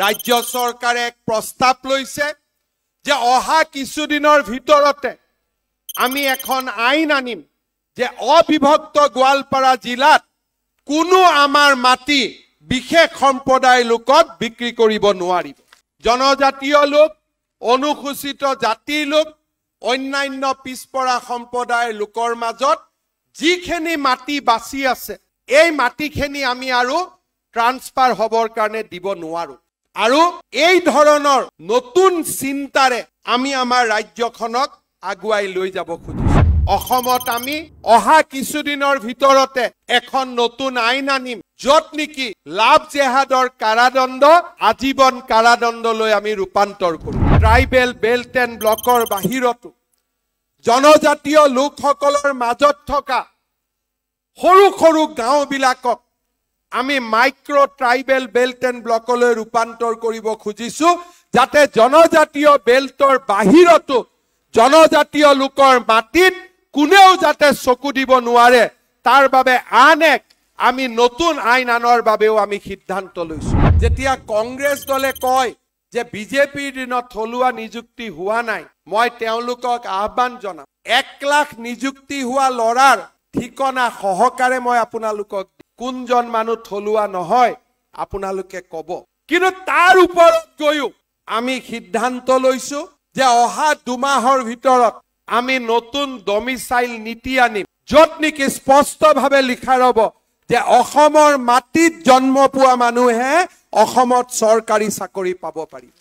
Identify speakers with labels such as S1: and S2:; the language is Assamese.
S1: ৰাজ্য চৰকাৰে এক প্ৰস্তাৱ লৈছে যে অহা কিছুদিনৰ ভিতৰতে আমি এখন আইন আনিম যে অবিভক্ত গোৱালপাৰা জিলাত কোনো আমাৰ মাটি বিশেষ সম্প্ৰদায়ৰ লোকক বিক্ৰী কৰিব নোৱাৰিব। জনজাতীয় লোক, অনুসূচিত জাতিৰ লোক, অন্যান্য পিছপৰা সম্প্ৰদায়ৰ লোকৰ মাজত যিখিনি মাটি বাছি আছে এই মাটিখিনি আমি আৰু ট্ৰান্সফাৰ হ'বৰ কাৰণে দিব নোৱাৰো। আৰু এই ধৰণৰ নতুন চিন্তাৰে আমি আমাৰ ৰাজ্যখনক আগুৱাই লৈ যাব খুজিছো। অসমত আমি অহা কিছুদিনৰ ভিতৰতে এখন নতুন আইন আনিম য'ত নেকি লাভ জেহাদৰ কাৰাদণ্ড আজীৱন কাৰাদণ্ডলৈ আমি ৰূপান্তৰ কৰিম। ট্ৰাইবেল বেল্ট এণ্ড ব্লকৰ বাহিৰতো জনজাতীয় লোকসকলৰ মাজত থকা সৰু সৰু গাঁওবিলাকক আমি মাইক্ৰ ট্ৰাইবেল বেল্ট এণ্ড ব্লকলৈ ৰূপান্তৰ কৰিব খুজিছো যাতে জনজাতীয় বেল্টৰ বাহিৰতো জনজাতীয় লোকৰ মাটিত কোনেও যাতে চকু দিব নোৱাৰে তাৰ বাবে আন এক আমি নতুন আইন আনৰ বাবেও আমি সিদ্ধান্ত লৈছো। যেতিয়া কংগ্ৰেছ দলে কয় যে বিজেপিৰ দিনত থলুৱা নিযুক্তি হোৱা নাই, মই তেওঁলোকক আহ্বান জনাম 1 লাখ নিযুক্তি হোৱা লৰাৰ ঠিকনা সহকাৰে মই আপোনালোকক কোনজন মানুহ থলুৱা নহয় আপোনালোকে কব। কিন্তু তাৰ ওপৰত গৈও আমি সিদ্ধান্ত লৈছো যে অহা 2 মাহৰ ভিতৰত আমি নতুন ডমিচাইল নীতি আনিম য'ত নেকি স্পষ্টভাৱে লিখা ৰব যে অসমৰ মাটিত জন্ম পোৱা মানুহে অসমত চৰকাৰী চাকৰি পাব পাৰিব।